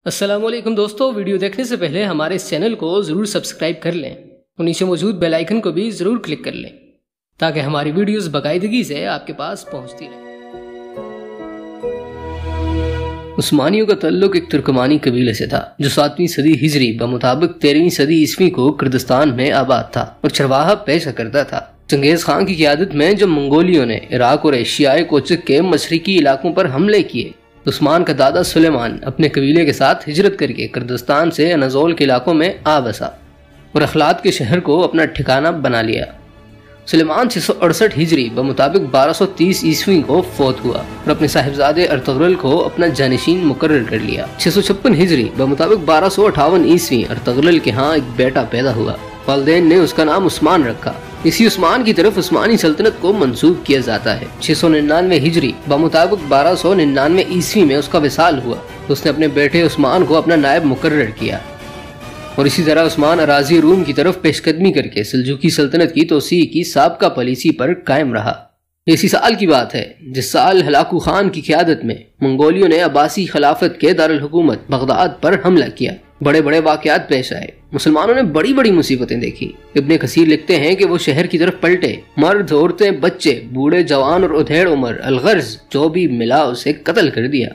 السلام علیکم دوستو، ویڈیو دیکھنے سے پہلے ہمارے اس چینل کو ضرور سبسکرائب کر لیں اور نیچے موجود بیل آئیکن کو بھی ضرور کلک کر لیں تاکہ ہماری ویڈیوز باقاعدگی سے آپ کے پاس پہنچتی رہیں۔ عثمانیوں کا تعلق ایک ترکمانی قبیلے سے تھا جو 7ویں صدی ہجری بمطابق 13ویں صدی عیسوی کو کردستان میں آباد تھا اور چرواہا پیشہ کرتا تھا۔ چنگیز خان کی قیادت میں جب منگولیوں نے عراق اور ایشیائے کوچک کے مشرقی علاقوں پر حملے کیے، عثمان کا دادا سلیمان اپنے قبیلے کے ساتھ ہجرت کر کے کردستان سے اناضول کے علاقوں میں آ بسا اور اخلاط کے شہر کو اپنا ٹھکانہ بنا لیا۔ سلیمان 668 ہجری بمطابق 1230 عیسوی کو فوت ہوا اور اپنے صاحبزادے ارطغرل کو اپنا جانشین مقرر کر لیا۔ 656 ہجری بمطابق 1258 عیسوی ارطغرل کے ہاں ایک بیٹا پیدا ہوا۔ والدین نے اس کا نام عثمان رکھا۔ اسی عثمان کی طرف عثمانی سلطنت کو منسوب کیا جاتا ہے۔ 699 ہجری بمطابق 1299 عیسوی میں اس کا وصال ہوا تو اس نے اپنے بیٹے عثمان کو اپنا نائب مقرر کیا اور اسی طرح عثمان اراضی روم کی طرف پیش قدمی کر کے سلجوقی سلطنت کی توسیع کی سابقہ پالیسی پر قائم رہا۔ اسی سال کی بات ہے جس سال ہلاکو خان کی قیادت میں منگولیوں نے عباسی خلافت کے دارالحکومت بغداد پر حملہ کیا۔ بڑے بڑے واقعات پیش آئے، مسلمانوں نے بڑی بڑی مصیبتیں دیکھی۔ ابن کثیر لکھتے ہیں کہ وہ شہر کی طرف پلٹے، مرد، عورتیں، بچے، بوڑھے، جوان اور ادھیڑ عمر الغرض جو بھی ملا اسے قتل کر دیا۔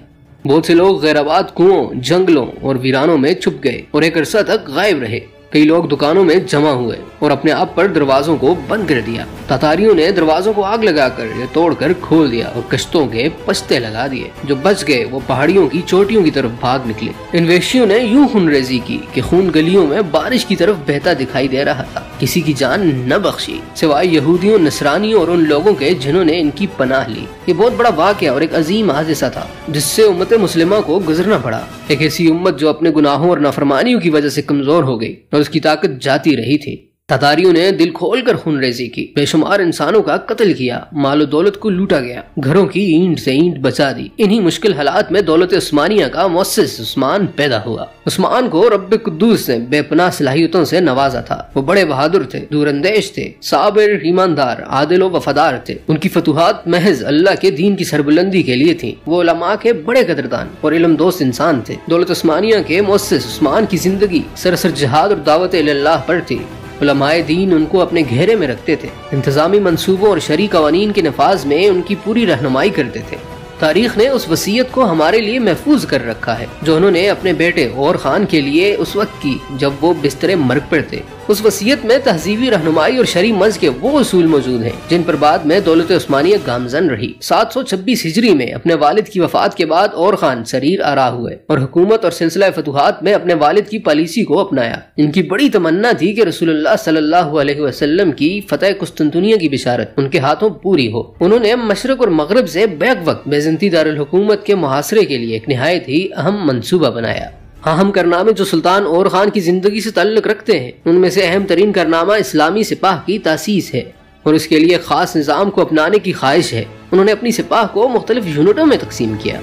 بہت سے لوگ غیر آباد کنووں، جنگلوں اور ویرانوں میں چھپ گئے اور ایک عرصہ تک غائب رہے۔ کئی لوگ دکانوں میں جمع ہوئے اور اپنے آپ پر دروازوں کو بند کر دیا۔ تاتاریوں نے دروازوں کو آگ لگا کر یا توڑ کر کھول دیا اور کشتوں کے پشتے لگا دیے۔ جو بچ گئے وہ پہاڑیوں کی چوٹیوں کی طرف بھاگ نکلے۔ ان وحشیوں نے یوں خون ریزی کی کہ خون گلیوں میں بارش کی طرف بہتا دکھائی دے رہا تھا۔ کسی کی جان نہ بخشی سوائے یہودیوں، نصرانیوں اور ان لوگوں کے جنہوں نے ان کی پناہ لی۔ یہ بہت بڑا واقعہ اور ایک عظیم حادثہ تھا جس سے امت مسلمہ کو گزرنا پڑا۔ ایک ایسی امت جو اپنے گناہوں اور نافرمانیوں کی وجہ سے کمزور ہو گئی اور اس کی طاقت جاتی رہی تھی۔ تاتاریوں نے دل کھول کر خون ریزی کی، بے شمار انسانوں کا قتل کیا، مال و دولت کو لوٹا گیا، گھروں کی اینٹ سے اینٹ بچا دی۔ انہی مشکل حالات میں دولت عثمانیہ کا مؤسس عثمان پیدا ہوا۔ عثمان کو رب قدوس نے بے پناہ صلاحیتوں سے نوازا تھا۔ وہ بڑے بہادر تھے، دور اندیش تھے، صابر، ایماندار، عادل و وفادار تھے۔ ان کی فتوحات محض اللہ کے دین کی سربلندی کے لیے تھیں۔ وہ علماء کے بڑے قدردان اور علم دوست انسان تھے۔ دولت عثمانیہ کے مؤسس عثمان کی زندگی سراسر جہاد اور دعوت اللہ پر تھی۔ علماء دین ان کو اپنے گھیرے میں رکھتے تھے، انتظامی منصوبوں اور شرعی قوانین کے نفاذ میں ان کی پوری رہنمائی کرتے تھے۔ تاریخ نے اس وصیت کو ہمارے لیے محفوظ کر رکھا ہے جو انہوں نے اپنے بیٹے اور خان کے لیے اس وقت کی جب وہ بستر مرگ پر تھے۔ اس وصیت میں تہذیبی رہنمائی اور شرعی مزح کے وہ اصول موجود ہیں جن پر بعد میں دولت عثمانیہ گامزن رہی۔ 726 ہجری میں اپنے والد کی وفات کے بعد اور خان سریر آراہ ہوئے اور حکومت اور سلسلہ فتوحات میں اپنے والد کی پالیسی کو اپنایا۔ ان کی بڑی تمنا تھی کہ رسول اللہ صلی اللہ علیہ وسلم کی فتح قسطنطنیہ کی بشارت ان کے ہاتھوں پوری ہو۔ انہوں نے مشرق اور مغرب سے بیک وقت بیزنطی دارالحکومت کے محاصرے کے لیے ایک نہایت ہی اہم منصوبہ بنایا۔ اہم کارنامے جو سلطان اور خان کی زندگی سے تعلق رکھتے ہیں ان میں سے اہم ترین کارنامہ اسلامی سپاہ کی تاسیس ہے اور اس کے لیے خاص نظام کو اپنانے کی خواہش ہے۔ انہوں نے اپنی سپاہ کو مختلف یونٹوں میں تقسیم کیا۔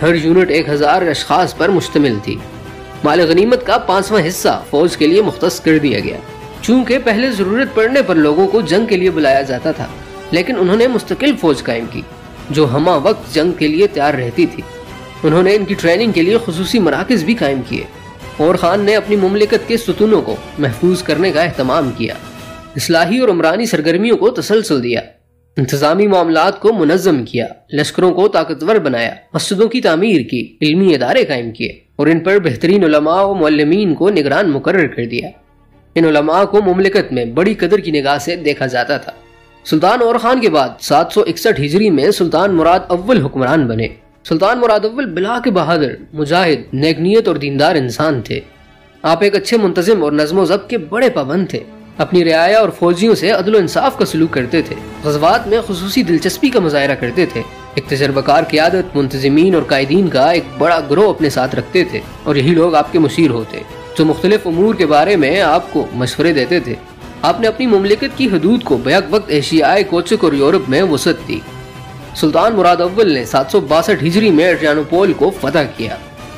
ہر یونٹ 1000 اشخاص پر مشتمل تھی۔ مال غنیمت کا 5واں حصہ فوج کے لیے مختص کر دیا گیا۔ چونکہ پہلے ضرورت پڑنے پر لوگوں کو جنگ کے لیے بلایا جاتا تھا، لیکن انہوں نے مستقل فوج قائم کی جو ہمہ وقت جنگ کے لیے تیار رہتی تھی۔ انہوں نے ان کی ٹریننگ کے لیے خصوصی مراکز بھی قائم کیے اور خان نے اپنی مملکت کے ستونوں کو محفوظ کرنے کا اہتمام کیا، اصلاحی اور عمرانی سرگرمیوں کو تسلسل دیا، انتظامی معاملات کو منظم کیا، لشکروں کو طاقتور بنایا، مسجدوں کی تعمیر کی، علمی ادارے قائم کیے اور ان پر بہترین علماء و معلمین کو نگران مقرر کر دیا۔ ان علماء کو مملکت میں بڑی قدر کی نگاہ سے دیکھا جاتا تھا۔ سلطان اور خان کے بعد 761 ہجری میں سلطان مراد اول حکمران بنے۔ سلطان مراد اول بلا کے بہادر، مجاہد، نیک نیت اور دیندار انسان تھے۔ آپ ایک اچھے منتظم اور نظم و ضبط کے بڑے پابند تھے۔ اپنی رعایا اور فوجیوں سے عدل و انصاف کا سلوک کرتے تھے۔ غزوات میں خصوصی دلچسپی کا مظاہرہ کرتے تھے۔ ایک تجربہ کار قیادت، منتظمین اور قائدین کا ایک بڑا گروہ اپنے ساتھ رکھتے تھے اور یہی لوگ آپ کے مشیر ہوتے جو مختلف امور کے بارے میں آپ کو مشورے دیتے تھے۔ آپ نے اپنی مملکت کی حدود کو بیک وقت ایشیائے کوچک اور یورپ میں وسعت دی۔ سلطان مراد اول نے 762 ہجری میں ایڈریانوپول کو فتح کیا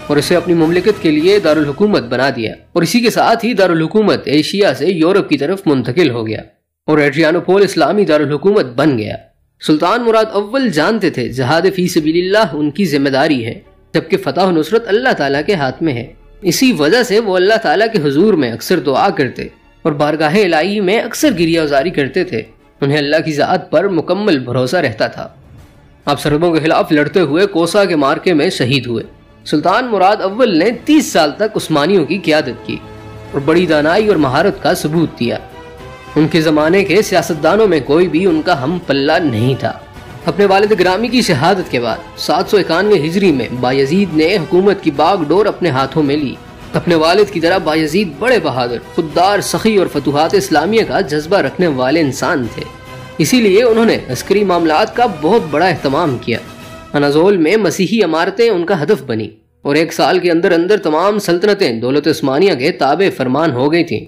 اور اسے اپنی مملکت کے لیے دارالحکومت بنا دیا اور اسی کے ساتھ ہی دارالحکومت ایشیا سے یورپ کی طرف منتقل ہو گیا اور ایڈریانوپول اسلامی دارالحکومت بن گیا۔ سلطان مراد اول جانتے تھے جہاد فی سبیل اللہ ان کی ذمہ داری ہے جبکہ فتح و نصرت اللہ تعالیٰ کے ہاتھ میں ہے۔ اسی وجہ سے وہ اللہ تعالیٰ کے حضور میں اکثر دعا کرتے اور بارگاہ الہی میں اکثر گریہ وزاری کرتے تھے۔ انہیں اللہ کی ذات پر مکمل بھروسہ رہتا تھا۔ آپ سربوں کے خلاف لڑتے ہوئے کوسہ کے مارکے میں شہید ہوئے۔ سلطان مراد اول نے 30 سال تک عثمانیوں کی قیادت کی اور بڑی دانائی اور مہارت کا ثبوت دیا۔ ان کے زمانے کے سیاستدانوں میں کوئی بھی ان کا ہم پلہ نہیں تھا۔ اپنے والد گرامی کی شہادت کے بعد 791 ہجری میں بایزید نے حکومت کی باغ ڈور اپنے ہاتھوں میں لی۔ اپنے والد کی طرح بایزید بڑے بہادر، خوددار، سخی اور فتوحات اسلامیہ کا جذبہ رکھنے والے انسان تھے۔ اسی لیے انہوں نے عسکری معاملات کا بہت بڑا اہتمام کیا۔ اناضول میں مسیحی عمارتیں ان کا ہدف بنی اور 1 سال کے اندر اندر تمام سلطنتیں دولت عثمانیہ کے تابع فرمان ہو گئی تھیں۔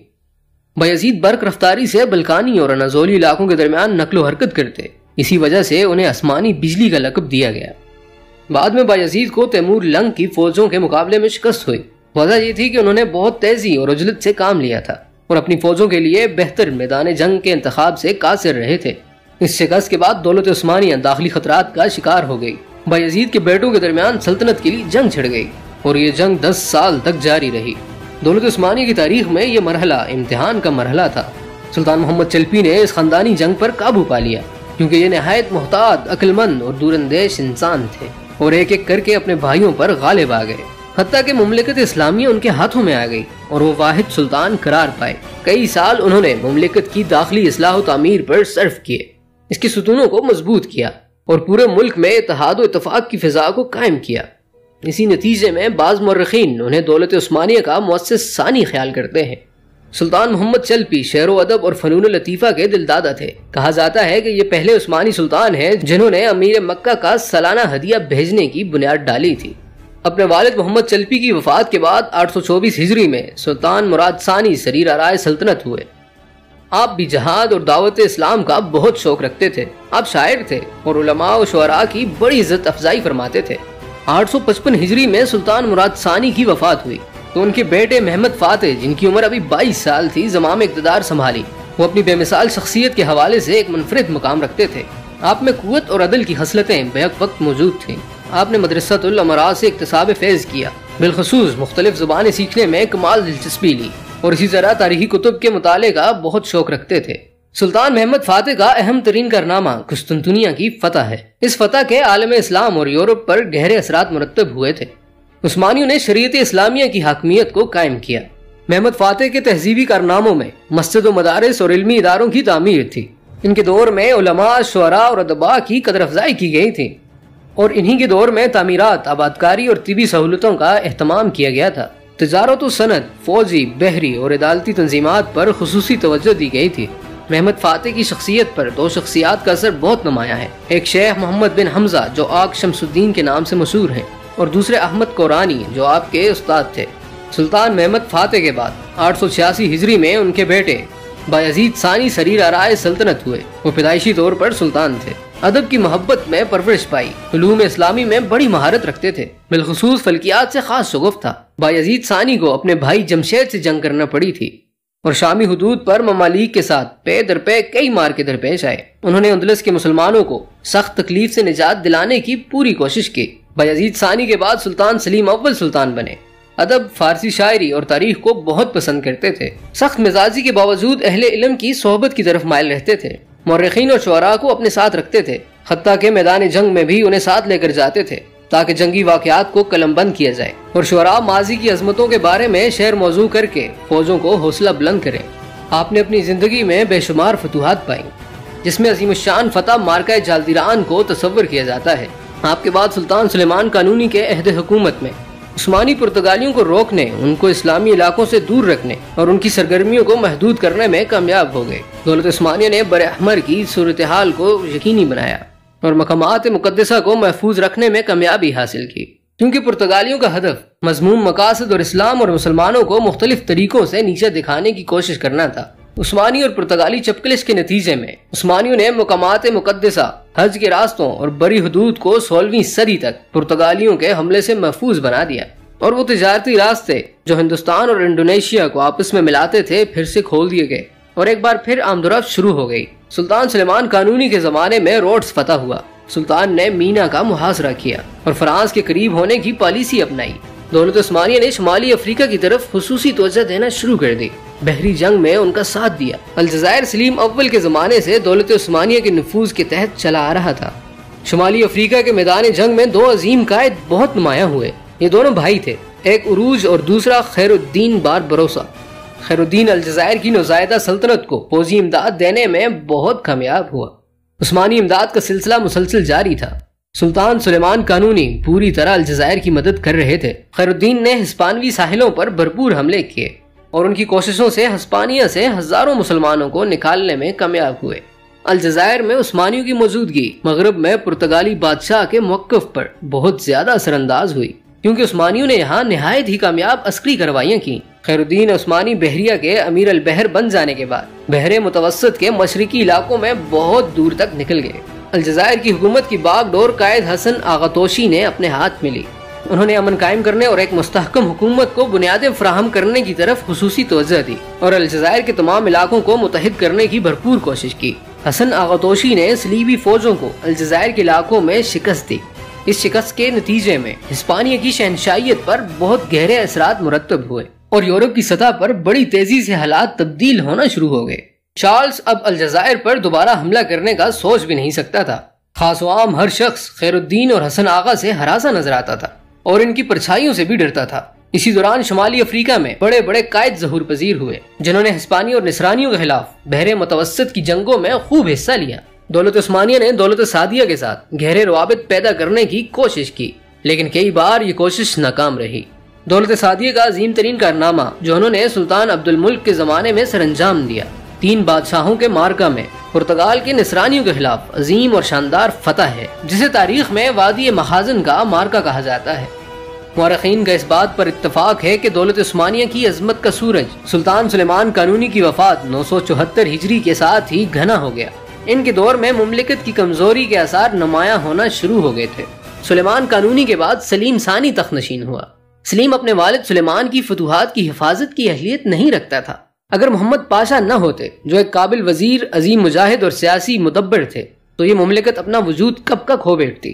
بایزید برق رفتاری سے بلکانی اور اناضولی علاقوں کے درمیان نقل و حرکت کرتے، اسی وجہ سے انہیں آسمانی بجلی کا لقب دیا گیا۔ بعد میں بایزید کو تیمور لنگ کی فوجوں کے مقابلے میں شکست ہوئی۔ وجہ یہ تھی کہ انہوں نے بہت تیزی اور عجلت سے کام لیا تھا اور اپنی فوجوں کے لیے بہتر میدان جنگ کے انتخاب سے قاصر رہے تھے۔ اس شکست کے بعد دولت عثمانیہ داخلی خطرات کا شکار ہو گئی۔ بایزید کے بیٹوں کے درمیان سلطنت کے لیے جنگ چھڑ گئی اور یہ جنگ 10 سال تک جاری رہی۔ دولت عثمانیہ کی تاریخ میں یہ مرحلہ امتحان کا مرحلہ تھا۔ سلطان محمد چلپی نے اس خاندانی جنگ پر قابو پا لیا کیونکہ یہ نہایت محتاط، عقل مند اور دور اندیش انسان تھے اور ایک ایک کر کے اپنے بھائیوں پر غالب آ گئے، حتیٰ کہ مملکت اسلامیہ ان کے ہاتھوں میں آ گئی اور وہ واحد سلطان قرار پائے۔ کئی سال انہوں نے مملکت کی داخلی اصلاح و تعمیر پر صرف کیے، اس کے ستونوں کو مضبوط کیا اور پورے ملک میں اتحاد و اتفاق کی فضا کو قائم کیا۔ اسی نتیجے میں بعض مورخین انہیں دولت عثمانیہ کا مؤسس ثانی خیال کرتے ہیں۔ سلطان محمد چلپی شعر و ادب اور فنون لطیفہ کے دلدادہ تھے۔ کہا جاتا ہے کہ یہ پہلے عثمانی سلطان ہیں جنہوں نے امیر مکہ کا سالانہ ہدیہ بھیجنے کی بنیاد ڈالی تھی۔ اپنے والد محمد چلپی کی وفات کے بعد 824 ہجری میں سلطان مراد ثانی سریر آرائے سلطنت ہوئے۔ آپ بھی جہاد اور دعوت اسلام کا بہت شوق رکھتے تھے۔ آپ شاعر تھے اور علماء و شعراء کی بڑی عزت افزائی فرماتے تھے۔ 855 ہجری میں سلطان مراد ثانی کی وفات ہوئی تو ان کے بیٹے محمد فاتح، جن کی عمر ابھی 22 سال تھی، زمام اقتدار سنبھالی۔ وہ اپنی بے مثال شخصیت کے حوالے سے ایک منفرد مقام رکھتے تھے۔ آپ میں قوت اور عدل کی خصلتیں بیک وقت موجود تھیں۔ آپ نے مدرسۃ الامراء سے اکتساب فیض کیا، بالخصوص مختلف زبانیں سیکھنے میں کمال دلچسپی لی اور اسی طرح تاریخی کتب کے مطالعے کا بہت شوق رکھتے تھے۔ سلطان محمد فاتح کا اہم ترین کارنامہ قسطنطنیہ کی فتح ہے۔ اس فتح کے عالم اسلام اور یورپ پر گہرے اثرات مرتب ہوئے تھے۔ عثمانیوں نے شریعت اسلامیہ کی حاکمیت کو قائم کیا۔ محمد فاتح کے تہذیبی کارناموں میں مسجد و مدارس اور علمی اداروں کی تعمیر تھی۔ ان کے دور میں علماء، شعراء اور ادباء کی قدر افزائی کی گئی تھی اور انہی کے دور میں تعمیرات، آبادکاری اور طبی سہولتوں کا اہتمام کیا گیا تھا۔ تجارت و صنعت، فوجی، بحری اور عدالتی تنظیمات پر خصوصی توجہ دی گئی تھی۔ محمد فاتح کی شخصیت پر 2 شخصیات کا اثر بہت نمایاں ہے۔ ایک شیخ محمد بن حمزہ جو آق شمس الدین کے نام سے مشہور ہیں اور دوسرے احمد قرانی جو آپ کے استاد تھے۔ سلطان محمد فاتح کے بعد 886 ہجری میں ان کے بیٹے بایزید ثانی سریر آرائے سلطنت ہوئے۔ وہ پیدائشی طور پر سلطان تھے۔ ادب کی محبت میں پرورش پائی، علوم اسلامی میں بڑی مہارت رکھتے تھے، بالخصوص فلکیات سے خاص شغف تھا۔ بایزید ثانی کو اپنے بھائی جمشید سے جنگ کرنا پڑی تھی اور شامی حدود پر ممالک کے ساتھ پے در پے کئی مارکے درپیش آئے۔ انہوں نے اندلس کے مسلمانوں کو سخت تکلیف سے نجات دلانے کی پوری کوشش کی۔ بایزید ثانی کے بعد سلطان سلیم اول سلطان بنے۔ ادب، فارسی شاعری اور تاریخ کو بہت پسند کرتے تھے۔ سخت مزاجی کے باوجود اہل علم کی صحبت کی طرف مائل رہتے تھے۔ مورخین اور شعراء کو اپنے ساتھ رکھتے تھے، حتیٰ کہ میدان جنگ میں بھی انہیں ساتھ لے کر جاتے تھے تاکہ جنگی واقعات کو قلم بند کیا جائے اور شعراء ماضی کی عظمتوں کے بارے میں شعر موضوع کر کے فوجوں کو حوصلہ بلند کریں۔ آپ نے اپنی زندگی میں بے شمار فتوحات پائیں، جس میں عظیم الشان فتح مارکہ جالدیران کو تصور کیا جاتا ہے۔ آپ کے بعد سلطان سلیمان قانونی کے عہد حکومت میں عثمانی پرتگالیوں کو روکنے، ان کو اسلامی علاقوں سے دور رکھنے اور ان کی سرگرمیوں کو محدود کرنے میں کامیاب ہو گئے۔ دولت عثمانیہ نے بر احمر کی صورتحال کو یقینی بنایا اور مقامات مقدسہ کو محفوظ رکھنے میں کامیابی حاصل کی، کیونکہ پرتگالیوں کا ہدف مذموم مقاصد اور اسلام اور مسلمانوں کو مختلف طریقوں سے نیچے دکھانے کی کوشش کرنا تھا۔ عثمانی اور پرتگالی چپکلش کے نتیجے میں عثمانیوں نے مقامات مقدسہ، حج کے راستوں اور بری حدود کو 16ویں صدی تک پرتگالیوں کے حملے سے محفوظ بنا دیا اور وہ تجارتی راستے جو ہندوستان اور انڈونیشیا کو آپس میں ملاتے تھے پھر سے کھول دیے گئے اور ایک بار پھر آمد و رفت شروع ہو گئی۔ سلطان سلیمان قانونی کے زمانے میں روڈز فتح ہوا سلطان نے مینا کا محاصرہ کیا اور فرانس کے قریب ہونے کی پالیسی اپنائی۔ دولت عثمانیہ نے شمالی افریقہ کی طرف خصوصی توجہ دینا شروع کر دی، بحری جنگ میں ان کا ساتھ دیا۔ الجزائر سلیم اول کے زمانے سے دولت عثمانیہ کے نفوذ کے تحت چلا آ رہا تھا۔ شمالی افریقہ کے میدان جنگ میں دو عظیم قائد بہت نمایاں ہوئے۔ یہ دونوں بھائی تھے، ایک عروج اور دوسرا خیر الدین باربروسا۔ خیر الدین الجزائر کی نوزائیدہ سلطنت کو فوجی امداد دینے میں بہت کامیاب ہوا۔ عثمانی امداد کا سلسلہ مسلسل جاری تھا۔ سلطان سلیمان قانونی پوری طرح الجزائر کی مدد کر رہے تھے۔ خیر الدین نے ہسپانوی ساحلوں پر بھرپور حملے کیے اور ان کی کوششوں سے ہسپانیہ سے ہزاروں مسلمانوں کو نکالنے میں کامیاب ہوئے۔ الجزائر میں عثمانیوں کی موجودگی مغرب میں پرتگالی بادشاہ کے موقف پر بہت زیادہ اثر انداز ہوئی، کیونکہ عثمانیوں نے یہاں نہایت ہی کامیاب عسکری کارروائیاں کی۔ خیر الدین عثمانی بحریہ کے امیر البحر بن جانے کے بعد بحر متوسط کے مشرقی علاقوں میں بہت دور تک نکل گئے۔ الجزائر کی حکومت کی باغ ڈور قائد حسن آغا توشی نے اپنے ہاتھ میں لی۔ انہوں نے امن قائم کرنے اور ایک مستحکم حکومت کو بنیادیں فراہم کرنے کی طرف خصوصی توجہ دی اور الجزائر کے تمام علاقوں کو متحد کرنے کی بھرپور کوشش کی۔ حسن آغا توشی نے صلیبی فوجوں کو الجزائر کے علاقوں میں شکست دی۔ اس شکست کے نتیجے میں ہسپانیہ کی شہنشاہیت پر بہت گہرے اثرات مرتب ہوئے اور یورپ کی سطح پر بڑی تیزی سے حالات تبدیل ہونا شروع ہو گئے۔ چارلز اب الجزائر پر دوبارہ حملہ کرنے کا سوچ بھی نہیں سکتا تھا۔ خاص و عام ہر شخص خیر الدین اور حسن آغا سے ہراساں نظر آتا تھا اور ان کی پرچھائیوں سے بھی ڈرتا تھا۔ اسی دوران شمالی افریقہ میں بڑے بڑے قائد ظہور پذیر ہوئے جنہوں نے ہسپانی اور نصرانیوں کے خلاف بحر متوسط کی جنگوں میں خوب حصہ لیا۔ دولت عثمانیہ نے دولت سعدیہ کے ساتھ گہرے روابط پیدا کرنے کی کوشش کی، لیکن کئی بار یہ کوشش ناکام رہی۔ دولت سعدیہ کا عظیم ترین کارنامہ جو انہوں نے سلطان عبد الملک کے زمانے میں سر انجام دیا، 3 بادشاہوں کے مارکہ میں پرتگال کے نصرانیوں کے خلاف عظیم اور شاندار فتح ہے، جسے تاریخ میں وادی مخازن کا مارکہ کہا جاتا ہے۔ مورخین کا اس بات پر اتفاق ہے کہ دولت عثمانیہ کی عظمت کا سورج سلطان سلیمان قانونی کی وفات 974 ہجری کے ساتھ ہی گھنا ہو گیا۔ ان کے دور میں مملکت کی کمزوری کے آثار نمایاں ہونا شروع ہو گئے تھے۔ سلیمان قانونی کے بعد سلیم ثانی تخت نشین ہوا۔ سلیم اپنے والد سلیمان کی فتوحات کی حفاظت کی اہلیت نہیں رکھتا تھا۔ اگر محمد پاشا نہ ہوتے جو ایک قابل وزیر، عظیم مجاہد اور سیاسی مدبر تھے، تو یہ مملکت اپنا وجود کب کا کھو بیٹھتی۔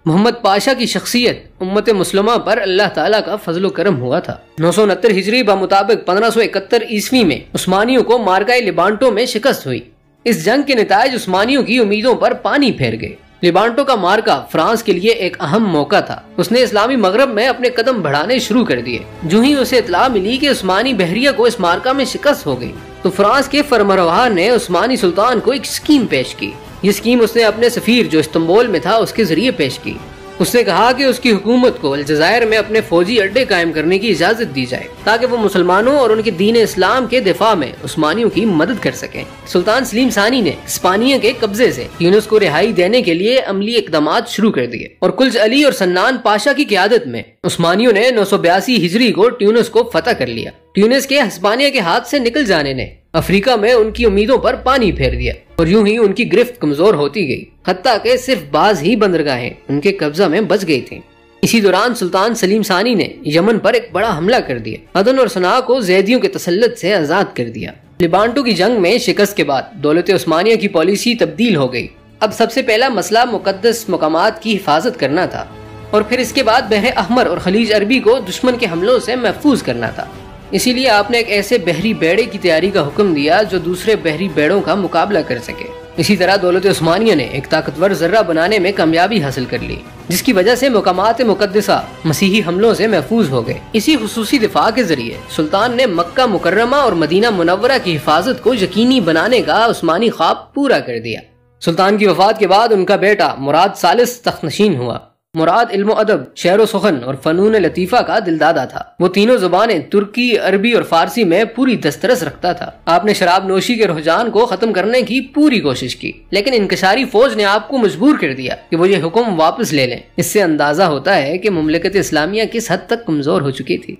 محمد پاشا کی شخصیت امت مسلمہ پر اللہ تعالیٰ کا فضل و کرم ہوا تھا۔ 969 ہجری بمطابق 1571 عیسوی میں عثمانیوں کو مارکہ لیبانٹو میں شکست ہوئی۔ اس جنگ کے نتائج عثمانیوں کی امیدوں پر پانی پھیر گئے۔ لیبانٹو کا مارکہ فرانس کے لیے ایک اہم موقع تھا۔ اس نے اسلامی مغرب میں اپنے قدم بڑھانے شروع کر دیے۔ جو ہی اسے اطلاع ملی کہ عثمانی بحریہ کو اس مارکہ میں شکست ہو گئی، تو فرانس کے فرمانروا نے عثمانی سلطان کو ایک اسکیم پیش کی۔ یہ اسکیم اس نے اپنے سفیر جو استنبول میں تھا اس کے ذریعے پیش کی۔ اس نے کہا کہ اس کی حکومت کو الجزائر میں اپنے فوجی اڈے قائم کرنے کی اجازت دی جائے تاکہ وہ مسلمانوں اور ان کے دین اسلام کے دفاع میں عثمانیوں کی مدد کر سکیں۔ سلطان سلیم ثانی نے ہسپانیہ کے قبضے سے ٹیونس کو رہائی دینے کے لیے عملی اقدامات شروع کر دیے اور کلج علی اور سنان پاشا کی قیادت میں عثمانیوں نے 982 ہجری کو ٹیونس کو فتح کر لیا۔ ٹیونس کے ہسپانیہ کے ہاتھ سے نکل جانے نے افریقہ میں ان کی امیدوں پر پانی پھیر دیا اور یوں ہی ان کی گرفت کمزور ہوتی گئی، حتیٰ کہ صرف بعض ہی بندرگاہیں ان کے قبضہ میں بچ گئی تھیں۔ اسی دوران سلطان سلیم ثانی نے یمن پر ایک بڑا حملہ کر دیا، عدن اور صنعا کو زیدیوں کے تسلط سے آزاد کر دیا۔ لیبانٹو کی جنگ میں شکست کے بعد دولت عثمانیہ کی پالیسی تبدیل ہو گئی۔ اب سب سے پہلا مسئلہ مقدس مقامات کی حفاظت کرنا تھا اور پھر اس کے بعد بحر احمر اور خلیج عربی کو دشمن کے حملوں سے محفوظ کرنا تھا۔ اسی لیے آپ نے ایک ایسے بحری بیڑے کی تیاری کا حکم دیا جو دوسرے بحری بیڑوں کا مقابلہ کر سکے۔ اسی طرح دولت عثمانیہ نے ایک طاقتور ذرہ بنانے میں کامیابی حاصل کر لی، جس کی وجہ سے مقامات مقدسہ مسیحی حملوں سے محفوظ ہو گئے۔ اسی خصوصی دفاع کے ذریعے سلطان نے مکہ مکرمہ اور مدینہ منورہ کی حفاظت کو یقینی بنانے کا عثمانی خواب پورا کر دیا۔ سلطان کی وفات کے بعد ان کا بیٹا مراد ثالث تخت نشین ہوا۔ مراد علم و ادب، شعر و سخن اور فنون لطیفہ کا دلدادہ تھا۔ وہ تینوں زبانیں ترکی، عربی اور فارسی میں پوری دسترس رکھتا تھا۔ آپ نے شراب نوشی کے رجحان کو ختم کرنے کی پوری کوشش کی، لیکن انکشاری فوج نے آپ کو مجبور کر دیا کہ وہ یہ حکم واپس لے لیں۔ اس سے اندازہ ہوتا ہے کہ مملکت اسلامیہ کس حد تک کمزور ہو چکی تھی۔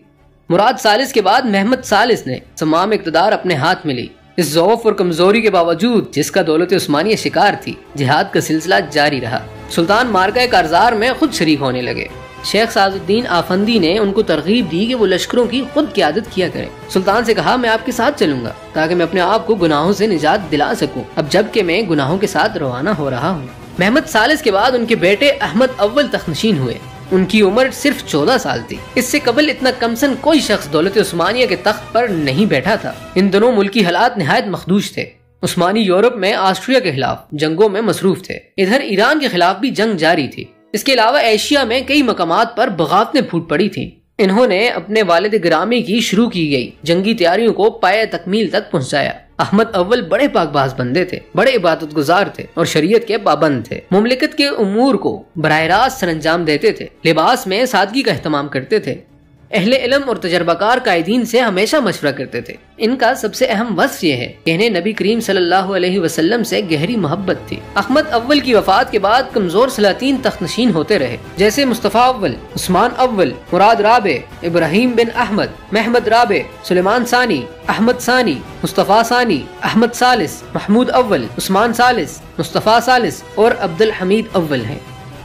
مراد ثالث کے بعد محمد ثالث نے تمام اقتدار اپنے ہاتھ میں لی۔ اس ضعف اور کمزوری کے باوجود جس کا دولت عثمانیہ شکار تھی، جہاد کا سلسلہ جاری رہا۔ سلطان مارکہ کارزار میں خود شریک ہونے لگے۔ شیخ سعد الدین آفندی نے ان کو ترغیب دی کہ وہ لشکروں کی خود قیادت کیا کریں۔ سلطان سے کہا، میں آپ کے ساتھ چلوں گا تاکہ میں اپنے آپ کو گناہوں سے نجات دلا سکوں، اب جب کہ میں گناہوں کے ساتھ روانہ ہو رہا ہوں۔ محمد ثالث کے بعد ان کے بیٹے احمد اول تخت-نشین ہوئے۔ ان کی عمر صرف 14 سال تھی۔ اس سے قبل اتنا کم سن کوئی شخص دولت عثمانیہ کے تخت پر نہیں بیٹھا تھا۔ ان دنوں ملکی حالات نہایت مخدوش تھے۔ عثمانی یورپ میں آسٹریا کے خلاف جنگوں میں مصروف تھے، ادھر ایران کے خلاف بھی جنگ جاری تھی۔ اس کے علاوہ ایشیا میں کئی مقامات پر بغاوتیں پھوٹ پڑی تھیں۔ انہوں نے اپنے والد گرامی کی شروع کی گئی جنگی تیاریوں کو پایہ تکمیل تک پہنچایا۔ احمد اول بڑے پاک باز بندے تھے، بڑے عبادت گزار تھے اور شریعت کے پابند تھے۔ مملکت کے امور کو براہ راست سر انجام دیتے تھے، لباس میں سادگی کا اہتمام کرتے تھے، اہل علم اور تجربہ کار قائدین سے ہمیشہ مشورہ کرتے تھے۔ ان کا سب سے اہم وصف یہ ہے کہ انہیں نبی کریم صلی اللہ علیہ وسلم سے گہری محبت تھی۔ احمد اول کی وفات کے بعد کمزور سلاطین تخت نشین ہوتے رہے، جیسے مصطفیٰ اول، عثمان اول، مراد رابع، ابراہیم بن احمد، محمد رابع، سلیمان ثانی، احمد ثانی، مصطفیٰ ثانی، احمد ثالث، محمود اول، عثمان ثالث، مصطفیٰ ثالث اور عبد الحمید اول ہیں۔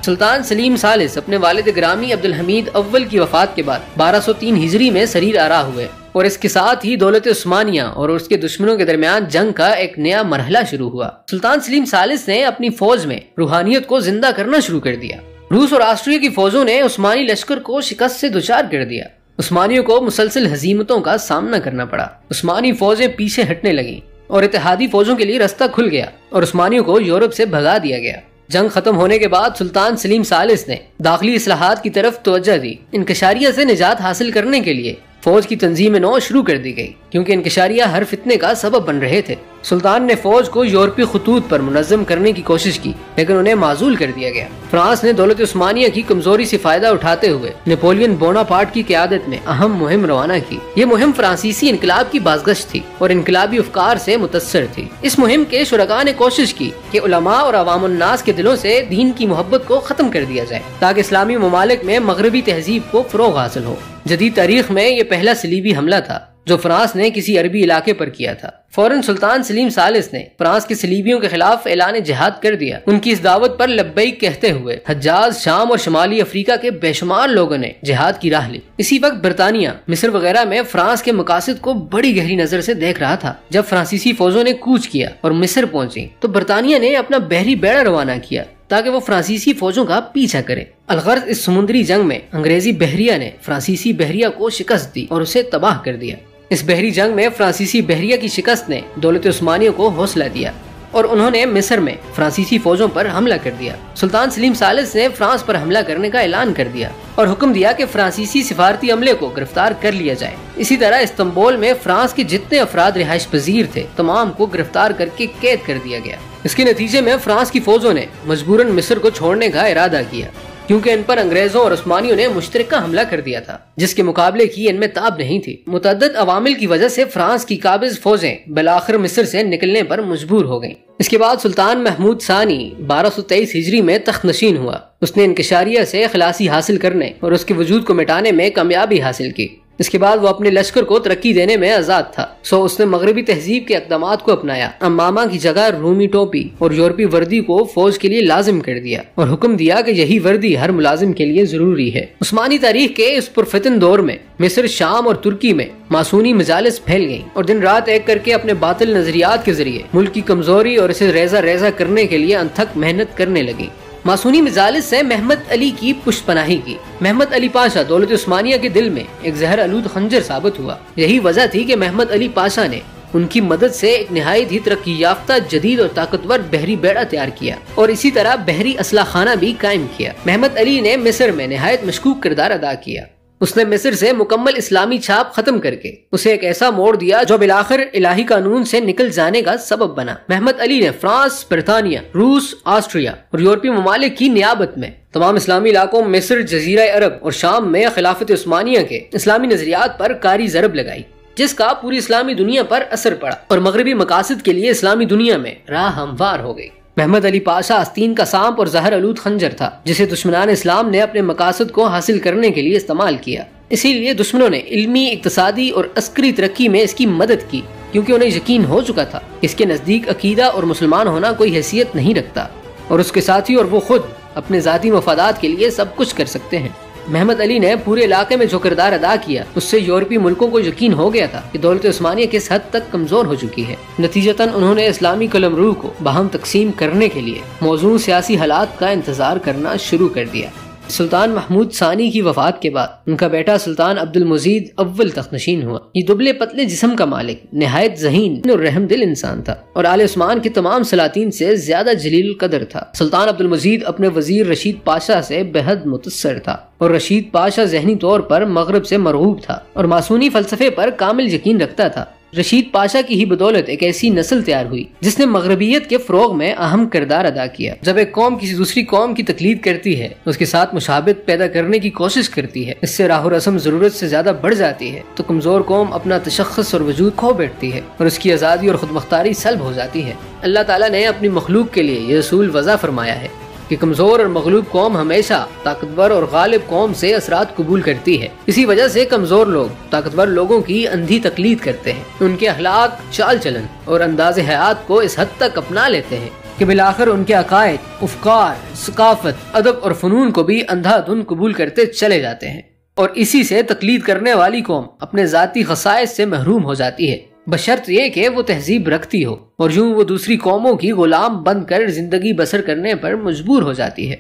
سلطان سلیم ثالث اپنے والد گرامی عبد الحمید اول کی وفات کے بعد 1203 ہجری میں سریر آرا ہوئے، اور اس کے ساتھ ہی دولت عثمانیہ اور اس کے دشمنوں کے درمیان جنگ کا ایک نیا مرحلہ شروع ہوا۔ سلطان سلیم ثالث نے اپنی فوج میں روحانیت کو زندہ کرنا شروع کر دیا۔ روس اور آسٹریا کی فوجوں نے عثمانی لشکر کو شکست سے دوچار کر دیا۔ عثمانیوں کو مسلسل ہزیمتوں کا سامنا کرنا پڑا۔ عثمانی فوجیں پیچھے ہٹنے لگیں اور اتحادی فوجوں کے لیے راستہ کھل گیا اور عثمانیوں کو یورپ سے بھگا دیا گیا۔ جنگ ختم ہونے کے بعد سلطان سلیم ثالث نے داخلی اصلاحات کی طرف توجہ دی۔ انکشاریہ سے نجات حاصل کرنے کے لیے فوج کی تنظیم نو شروع کر دی گئی، کیونکہ انکشاریہ ہر فتنے کا سبب بن رہے تھے۔ سلطان نے فوج کو یورپی خطوط پر منظم کرنے کی کوشش کی، لیکن انہیں معزول کر دیا گیا۔ فرانس نے دولت عثمانیہ کی کمزوری سے فائدہ اٹھاتے ہوئے نیپولین بوناپارٹ کی قیادت میں اہم مہم روانہ کی۔ یہ مہم فرانسیسی انقلاب کی بازگشت تھی اور انقلابی افکار سے متاثر تھی۔ اس مہم کے شرکاء نے کوشش کی کہ علماء اور عوام الناس کے دلوں سے دین کی محبت کو ختم کر دیا جائے، تاکہ اسلامی ممالک میں مغربی تہذیب کو فروغ حاصل ہو۔ جدید تاریخ میں یہ پہلا صلیبی حملہ تھا جو فرانس نے کسی عربی علاقے پر کیا تھا۔ فوراً سلطان سلیم ثالث نے فرانس کے صلیبیوں کے خلاف اعلان جہاد کر دیا۔ ان کی اس دعوت پر لبیک کہتے ہوئے حجاز، شام اور شمالی افریقہ کے بے شمار لوگوں نے جہاد کی راہ لی۔ اسی وقت برطانیہ، مصر وغیرہ میں فرانس کے مقاصد کو بڑی گہری نظر سے دیکھ رہا تھا۔ جب فرانسیسی فوجوں نے کوچ کیا اور مصر پہنچی تو برطانیہ نے اپنا بحری بیڑا روانہ کیا تاکہ وہ فرانسیسی فوجوں کا پیچھا کرے۔ الغرض اس سمندری جنگ میں انگریزی بحریہ نے فرانسیسی بحریہ کو شکست دی اور اسے تباہ کر دیا۔ اس بحری جنگ میں فرانسیسی بحریہ کی شکست نے دولت عثمانیہ کو حوصلہ دیا اور انہوں نے مصر میں فرانسیسی فوجوں پر حملہ کر دیا۔ سلطان سلیم ثالث نے فرانس پر حملہ کرنے کا اعلان کر دیا اور حکم دیا کہ فرانسیسی سفارتی عملے کو گرفتار کر لیا جائے۔ اسی طرح استنبول میں فرانس کے جتنے افراد رہائش پذیر تھے تمام کو گرفتار کر کے قید کر دیا گیا۔ اس کے نتیجے میں فرانس کی فوجوں نے مجبوراً مصر کو چھوڑنے کا ارادہ کیا، کیونکہ ان پر انگریزوں اور عثمانیوں نے مشترکہ حملہ کر دیا تھا جس کے مقابلے کی ان میں تاب نہیں تھی۔ متعدد عوامل کی وجہ سے فرانس کی قابض فوجیں بالآخر مصر سے نکلنے پر مجبور ہو گئیں۔ اس کے بعد سلطان محمود ثانی 1223 ہجری میں تخت نشین ہوا۔ اس نے انکشاریہ سے خلاصی حاصل کرنے اور اس کے وجود کو مٹانے میں کامیابی حاصل کی۔ اس کے بعد وہ اپنے لشکر کو ترقی دینے میں آزاد تھا، سو اس نے مغربی تہذیب کے اقدامات کو اپنایا۔ امامہ کی جگہ رومی ٹوپی اور یورپی وردی کو فوج کے لیے لازم کر دیا اور حکم دیا کہ یہی وردی ہر ملازم کے لیے ضروری ہے۔ عثمانی تاریخ کے اس پرفتن دور میں مصر، شام اور ترکی میں ماسونی مجالس پھیل گئیں اور دن رات ایک کر کے اپنے باطل نظریات کے ذریعے ملک کی کمزوری اور اسے ریزہ ریزہ کرنے کے لیے انتھک محنت کرنے لگیں۔ ماسونی مجالس سے محمد علی کی پشت پناہی کی۔ محمد علی پاشا دولت عثمانیہ کے دل میں ایک زہر آلود خنجر ثابت ہوا۔ یہی وجہ تھی کہ محمد علی پاشا نے ان کی مدد سے ایک نہایت ہی ترقی یافتہ، جدید اور طاقتور بحری بیڑا تیار کیا اور اسی طرح بحری اسلحہ خانہ بھی قائم کیا۔ محمد علی نے مصر میں نہایت مشکوک کردار ادا کیا۔ اس نے مصر سے مکمل اسلامی چھاپ ختم کر کے اسے ایک ایسا موڑ دیا جو بالآخر الہی قانون سے نکل جانے کا سبب بنا۔ محمد علی نے فرانس، برطانیہ، روس، آسٹریا اور یورپی ممالک کی نیابت میں تمام اسلامی علاقوں مصر، جزیرہ عرب اور شام میں خلافت عثمانیہ کے اسلامی نظریات پر کاری ضرب لگائی، جس کا پوری اسلامی دنیا پر اثر پڑا اور مغربی مقاصد کے لیے اسلامی دنیا میں راہ ہموار ہو گئی۔ محمد علی پاشا آستین کا سانپ اور زہر آلود خنجر تھا جسے دشمنان اسلام نے اپنے مقاصد کو حاصل کرنے کے لیے استعمال کیا۔ اسی لیے دشمنوں نے علمی، اقتصادی اور عسکری ترقی میں اس کی مدد کی، کیونکہ انہیں یقین ہو چکا تھا کہ اس کے نزدیک عقیدہ اور مسلمان ہونا کوئی حیثیت نہیں رکھتا اور اس کے ساتھی اور وہ خود اپنے ذاتی مفادات کے لیے سب کچھ کر سکتے ہیں۔ محمد علی نے پورے علاقے میں جو کردار ادا کیا اس سے یورپی ملکوں کو یقین ہو گیا تھا کہ دولت عثمانیہ کس حد تک کمزور ہو چکی ہے۔ نتیجتاً انہوں نے اسلامی قلمرو کو باہم تقسیم کرنے کے لیے موزوں سیاسی حالات کا انتظار کرنا شروع کر دیا۔ سلطان محمود ثانی کی وفات کے بعد ان کا بیٹا سلطان عبد المجید اول تخت نشین ہوا۔ یہ دبلے پتلے جسم کا مالک نہایت ذہین اور رحم دل انسان تھا اور آل عثمان کے تمام سلاطین سے زیادہ جلیل القدر تھا۔ سلطان عبد المجید اپنے وزیر رشید پاشا سے بے حد متاثر تھا اور رشید پاشا ذہنی طور پر مغرب سے مرغوب تھا اور ماسونی فلسفے پر کامل یقین رکھتا تھا۔ رشید پاشا کی ہی بدولت ایک ایسی نسل تیار ہوئی جس نے مغربیت کے فروغ میں اہم کردار ادا کیا۔ جب ایک قوم کسی دوسری قوم کی تقلید کرتی ہے، اس کے ساتھ مشابہت پیدا کرنے کی کوشش کرتی ہے، اس سے راہ و رسم ضرورت سے زیادہ بڑھ جاتی ہے، تو کمزور قوم اپنا تشخص اور وجود کھو بیٹھتی ہے اور اس کی آزادی اور خود مختاری سلب ہو جاتی ہے۔ اللہ تعالیٰ نے اپنی مخلوق کے لیے یہ اصول وضع فرمایا ہے کہ کمزور اور مغلوب قوم ہمیشہ طاقتور اور غالب قوم سے اثرات قبول کرتی ہے۔ اسی وجہ سے کمزور لوگ طاقتور لوگوں کی اندھی تقلید کرتے ہیں، ان کے اخلاق، چال چلن اور انداز حیات کو اس حد تک اپنا لیتے ہیں کہ بالآخر ان کے عقائد، افکار، ثقافت، ادب اور فنون کو بھی اندھا دھن قبول کرتے چلے جاتے ہیں، اور اسی سے تقلید کرنے والی قوم اپنے ذاتی خصائص سے محروم ہو جاتی ہے، بشرط یہ کہ وہ تہذیب رکھتی ہو، اور یوں وہ دوسری قوموں کی غلام بن کر زندگی بسر کرنے پر مجبور ہو جاتی ہے۔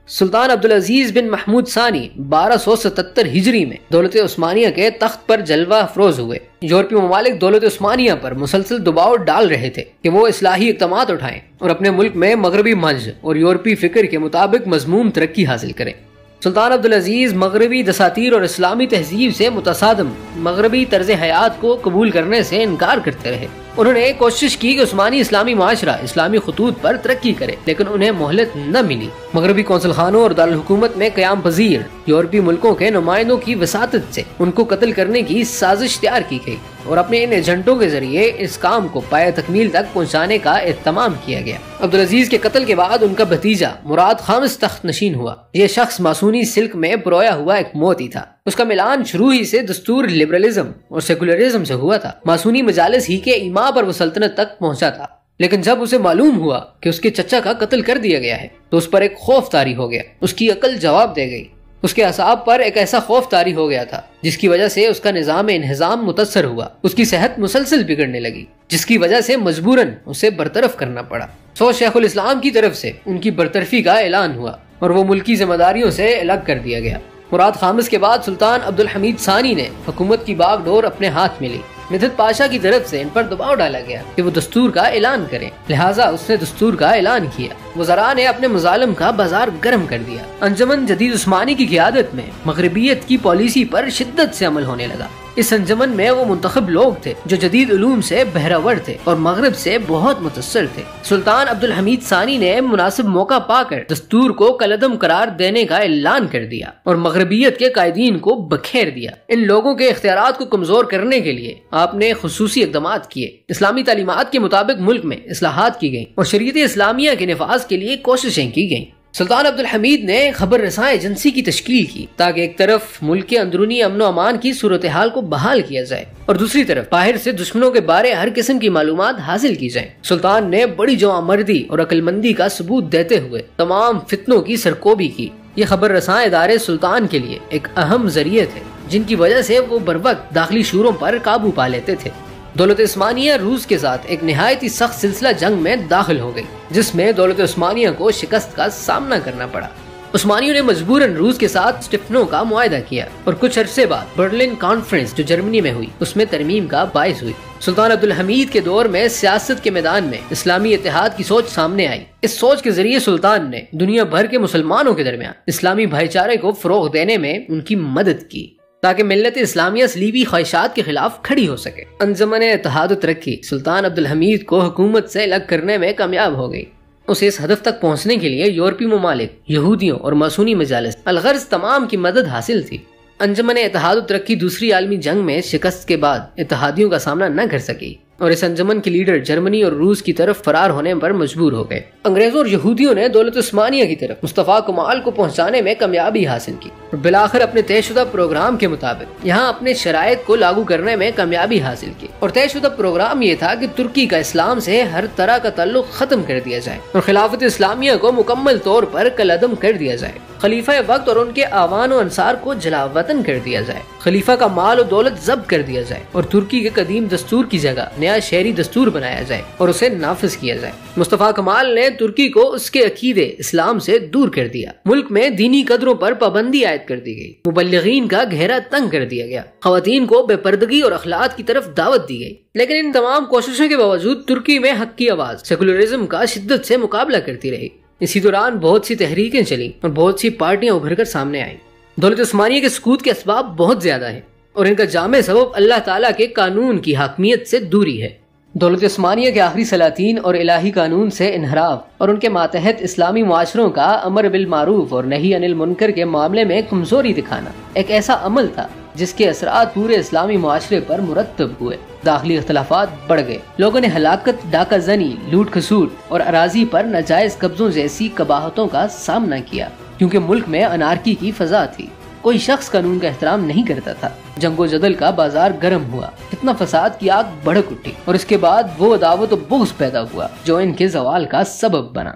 سلطان عبدالعزیز بن محمود ثانی 1277 ہجری میں دولت عثمانیہ کے تخت پر جلوہ افروز ہوئے۔ یورپی ممالک دولت عثمانیہ پر مسلسل دباؤ ڈال رہے تھے کہ وہ اصلاحی اقدامات اٹھائیں اور اپنے ملک میں مغربی منج اور یورپی فکر کے مطابق مضموم ترقی حاصل کریں۔ سلطان عبدالعزیز مغربی دساتیر اور اسلامی تہذیب سے متصادم مغربی طرز حیات کو قبول کرنے سے انکار کرتے رہے۔ انہوں نے کوشش کی کہ عثمانی اسلامی معاشرہ اسلامی خطوط پر ترقی کرے، لیکن انہیں مہلت نہ ملی۔ مغربی کونسل خانوں اور دارالحکومت میں قیام پذیر یورپی ملکوں کے نمائندوں کی وساطت سے ان کو قتل کرنے کی سازش تیار کی گئی اور اپنے ان ایجنٹوں کے ذریعے اس کام کو پایہ تکمیل تک پہنچانے کا اہتمام کیا گیا۔ عبدالعزیز کے قتل کے بعد ان کا بھتیجا مراد خامس تخت نشین ہوا۔ یہ شخص ماسونی سلک میں پرویا ہوا ایک موتی تھا۔ اس کا ملان شروع ہی سے دستور لبرلزم اور سیکولرزم سے ہوا تھا۔ ماسونی مجالس ہی کے ایما پر وہ سلطنت تک پہنچا تھا، لیکن جب اسے معلوم ہوا کہ اس کے چچا کا قتل کر دیا گیا ہے تو اس پر ایک خوف طاری ہو گیا۔ اس کی عقل جواب دے گئی۔ اس کے اعصاب پر ایک ایسا خوف طاری ہو گیا تھا جس کی وجہ سے اس کا نظام انہضام متاثر ہوا۔ اس کی صحت مسلسل بگڑنے لگی، جس کی وجہ سے مجبوراً اسے برطرف کرنا پڑا۔ شیخ الاسلام کی طرف سے ان کی برطرفی کا اعلان ہوا اور وہ ملکی ذمہ داریوں سے الگ کر دیا گیا۔ مراد خامس کے بعد سلطان عبدالحمید ثانی نے حکومت کی باغ ڈور اپنے ہاتھ میں لی۔ مدحت پاشا کی طرف سے ان پر دباؤ ڈالا گیا کہ وہ دستور کا اعلان کریں، لہٰذا اس نے دستور کا اعلان کیا۔ وزراء نے اپنے مظالم کا بازار گرم کر دیا۔ انجمن جدید عثمانی کی قیادت میں مغربیت کی پالیسی پر شدت سے عمل ہونے لگا۔ اس انجمن میں وہ منتخب لوگ تھے جو جدید علوم سے بہراور تھے اور مغرب سے بہت متاثر تھے۔ سلطان عبدالحمید ثانی نے مناسب موقع پا کر دستور کو کالعدم قرار دینے کا اعلان کر دیا اور مغربیت کے قائدین کو بکھیر دیا۔ ان لوگوں کے اختیارات کو کمزور کرنے کے لیے آپ نے خصوصی اقدامات کیے۔ اسلامی تعلیمات کے مطابق ملک میں اصلاحات کی گئیں اور شریعت اسلامیہ کے نفاذ کے لیے کوششیں کی گئیں۔ سلطان عبدالحمید نے خبر رساں ایجنسی کی تشکیل کی تاکہ ایک طرف ملک کے اندرونی امن و امان کی صورتحال کو بحال کیا جائے اور دوسری طرف باہر سے دشمنوں کے بارے ہر قسم کی معلومات حاصل کی جائیں۔ سلطان نے بڑی جواں مردی اور عقل مندی کا ثبوت دیتے ہوئے تمام فتنوں کی سرکوبی کی۔ یہ خبر رساں ادارے سلطان کے لیے ایک اہم ذریعے تھے جن کی وجہ سے وہ بروقت داخلی شوروں پر قابو پا لیتے تھے۔ دولت عثمانیہ روس کے ساتھ ایک نہایت ہی سخت سلسلہ جنگ میں داخل ہو گئی جس میں دولت عثمانیہ کو شکست کا سامنا کرنا پڑا۔ عثمانیوں نے مجبوراً روس کے ساتھ اسٹیفنو کا معاہدہ کیا اور کچھ عرصے بعد برلن کانفرنس جو جرمنی میں ہوئی اس میں ترمیم کا باعث ہوئی۔ سلطان عبدالحمید کے دور میں سیاست کے میدان میں اسلامی اتحاد کی سوچ سامنے آئی۔ اس سوچ کے ذریعے سلطان نے دنیا بھر کے مسلمانوں کے درمیان اسلامی بھائی چارے کو فروغ دینے میں ان کی مدد کی تاکہ ملت اسلامیہ صلیبی خواہشات کے خلاف کھڑی ہو سکے۔ انجمن اتحاد و ترقی سلطان عبدالحمید کو حکومت سے الگ کرنے میں کامیاب ہو گئی۔ اسے اس ہدف تک پہنچنے کے لیے یورپی ممالک، یہودیوں اور ماسونی مجالس الغرض تمام کی مدد حاصل تھی۔ انجمن اتحاد و ترقی دوسری عالمی جنگ میں شکست کے بعد اتحادیوں کا سامنا نہ کر سکی اور اس انجمن کے لیڈر جرمنی اور روس کی طرف فرار ہونے پر مجبور ہو گئے۔ انگریزوں اور یہودیوں نے دولت عثمانیہ کی طرف مصطفیٰ کمال کو پہنچانے میں کامیابی حاصل کی اور بالآخر اپنے طے شدہ پروگرام کے مطابق یہاں اپنے شرائط کو لاگو کرنے میں کامیابی حاصل کی، اور طے شدہ پروگرام یہ تھا کہ ترکی کا اسلام سے ہر طرح کا تعلق ختم کر دیا جائے اور خلافت اسلامیہ کو مکمل طور پر کالعدم کر دیا جائے، خلیفہ وقت اور ان کے اعوان و انصار کو جلا وطن کر دیا جائے، خلیفہ کا مال و دولت ضبط کر دیا جائے اور ترکی کے قدیم دستور کی جگہ نیا شہری دستور بنایا جائے اور اسے نافذ کیا جائے۔ مصطفیٰ کمال نے ترکی کو اس کے عقیدے اسلام سے دور کر دیا، ملک میں دینی قدروں پر پابندی عائد کر دی گئی، مبلغین کا گھیرا تنگ کر دیا گیا، خواتین کو بے پردگی اور اخلاق کی طرف دعوت دی گئی، لیکن ان تمام کوششوں کے باوجود ترکی میں حق کی آواز سیکولرزم کا شدت سے مقابلہ کرتی رہی۔ اسی دوران بہت سی تحریکیں چلیں اور بہت سی پارٹیاں ابھر کر سامنے آئیں۔ دولت عثمانیہ کے سقوط کے اسباب بہت زیادہ ہیں اور ان کا جامع سبب اللہ تعالیٰ کے قانون کی حاکمیت سے دوری ہے۔ دولت عثمانیہ کے آخری سلاطین اور الہی قانون سے انحراف اور ان کے ماتحت اسلامی معاشروں کا امر بالمعروف اور نہی عن المنکر کے معاملے میں کمزوری دکھانا ایک ایسا عمل تھا جس کے اثرات پورے اسلامی معاشرے پر مرتب ہوئے۔ داخلی اختلافات بڑھ گئے، لوگوں نے ہلاکت، ڈاکہ زنی، لوٹ کھسوٹ اور اراضی پر ناجائز قبضوں جیسی قباحتوں کا سامنا کیا، کیونکہ ملک میں انارکی کی فضا تھی۔ کوئی شخص قانون کا احترام نہیں کرتا تھا۔ جنگ و جدل کا بازار گرم ہوا، فتنہ فساد کی آگ بھڑک اٹھی اور اس کے بعد وہ عداوت و بغض پیدا ہوا جو ان کے زوال کا سبب بنا۔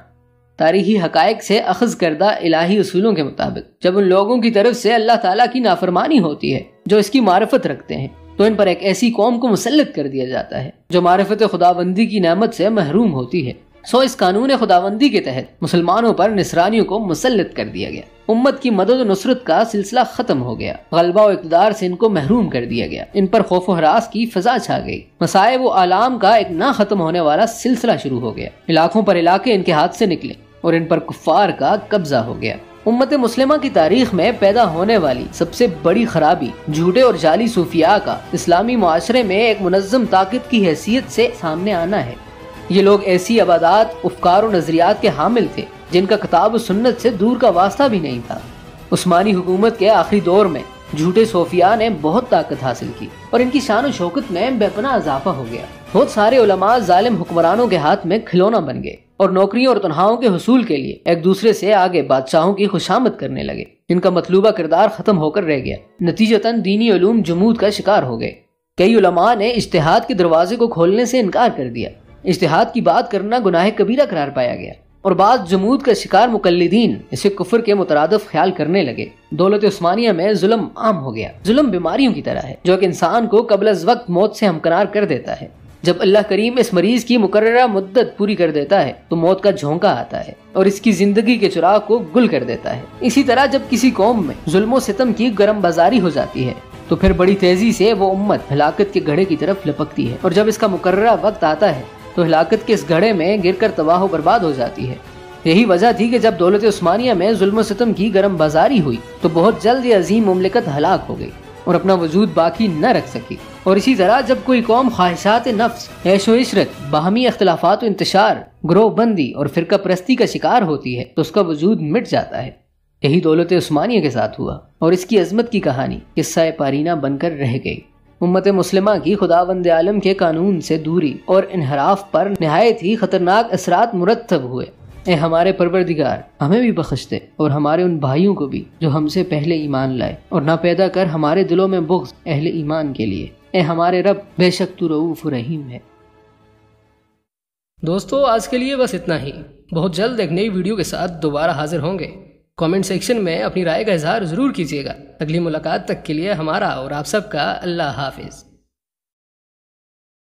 تاریخی حقائق سے اخذ کردہ الہی اصولوں کے مطابق جب ان لوگوں کی طرف سے اللہ تعالیٰ کی نافرمانی ہوتی ہے جو اس کی معرفت رکھتے ہیں، تو ان پر ایک ایسی قوم کو مسلط کر دیا جاتا ہے جو معرفت خداوندی کی نعمت سے محروم ہوتی ہے۔ اس قانون خداوندی کے تحت مسلمانوں پر نصرانیوں کو مسلط کر دیا گیا، امت کی مدد و نصرت کا سلسلہ ختم ہو گیا، غلبہ و اقتدار سے ان کو محروم کر دیا گیا، ان پر خوف و ہراس کی فضا چھا گئی، مصائب و آلام کا ایک نہ ختم ہونے والا سلسلہ شروع ہو گیا، علاقوں پر علاقے ان کے ہاتھ سے نکلے اور ان پر کفار کا قبضہ ہو گیا۔ امت مسلمہ کی تاریخ میں پیدا ہونے والی سب سے بڑی خرابی جھوٹے اور جعلی صوفیاء کا اسلامی معاشرے میں ایک منظم طاقت کی حیثیت سے سامنے آنا ہے۔ یہ لوگ ایسی عبادات، افکار و نظریات کے حامل تھے جن کا کتاب و سنت سے دور کا واسطہ بھی نہیں تھا۔ عثمانی حکومت کے آخری دور میں جھوٹے صوفیاء نے بہت طاقت حاصل کی اور ان کی شان و شوکت میں بے پناہ اضافہ ہو گیا۔ بہت سارے علماء ظالم حکمرانوں کے ہاتھ میں کھلونا بن گئے اور نوکریوں اور تنخواہوں کے حصول کے لیے ایک دوسرے سے آگے بادشاہوں کی خوشامد کرنے لگے، جن کا مطلوبہ کردار ختم ہو کر رہ گیا۔ نتیجتاً دینی علوم جمود کا شکار ہو گئے۔ کئی علماء نے اجتہاد کے دروازے کو کھولنے سے انکار کر دیا، اجتہاد کی بات کرنا گناہ کبیرہ قرار پایا گیا، اور بعض جمود کا شکار مقلدین اسے کفر کے مترادف خیال کرنے لگے۔ دولت عثمانیہ میں ظلم عام ہو گیا۔ ظلم بیماریوں کی طرح ہے جو ایک انسان کو قبل از وقت موت سے ہمکنار کر دیتا ہے۔ جب اللہ کریم اس مریض کی مقررہ مدت پوری کر دیتا ہے تو موت کا جھونکا آتا ہے اور اس کی زندگی کے چراغ کو گل کر دیتا ہے۔ اسی طرح جب کسی قوم میں ظلم و ستم کی گرم بازاری ہو جاتی ہے تو پھر بڑی تیزی سے وہ امت ہلاکت کے گڑھے کی طرف لپکتی ہے، اور جب اس کا مقررہ وقت آتا ہے تو ہلاکت کے اس گڑھے میں گر کر تباہ و برباد ہو جاتی ہے۔ یہی وجہ تھی کہ جب دولت عثمانیہ میں ظلم و ستم کی گرم بازاری ہوئی تو بہت جلد یہ عظیم مملکت ہلاک ہو گئی اور اپنا وجود باقی نہ رکھ سکی۔ اور اسی طرح جب کوئی قوم خواہشات نفس، عیش و عشرت، باہمی اختلافات و انتشار، گروہ بندی اور فرقہ پرستی کا شکار ہوتی ہے تو اس کا وجود مٹ جاتا ہے۔ یہی دولت عثمانیہ کے ساتھ ہوا اور اس کی عظمت کی کہانی قصہ پارینہ بن کر رہ گئی۔ امت مسلمہ کی خداوند عالم کے قانون سے دوری اور انحراف پر نہایت ہی خطرناک اثرات مرتب ہوئے۔ اے ہمارے پروردگار، ہمیں بھی بخش دے اور ہمارے ان بھائیوں کو بھی جو ہم سے پہلے ایمان لائے، اور نہ پیدا کر ہمارے دلوں میں بغض اہل ایمان کے لیے۔ اے ہمارے رب، بے شک تو رؤوف رحیم ہے۔ دوستو، آج کے لیے بس اتنا ہی۔ بہت جلد ایک نئی ویڈیو کے ساتھ دوبارہ حاضر ہوں گے۔ کامنٹ سیکشن میں اپنی رائے کا اظہار ضرور کیجیے گا۔ اگلی ملاقات تک کے لیے ہمارا اور آپ سب کا اللہ حافظ۔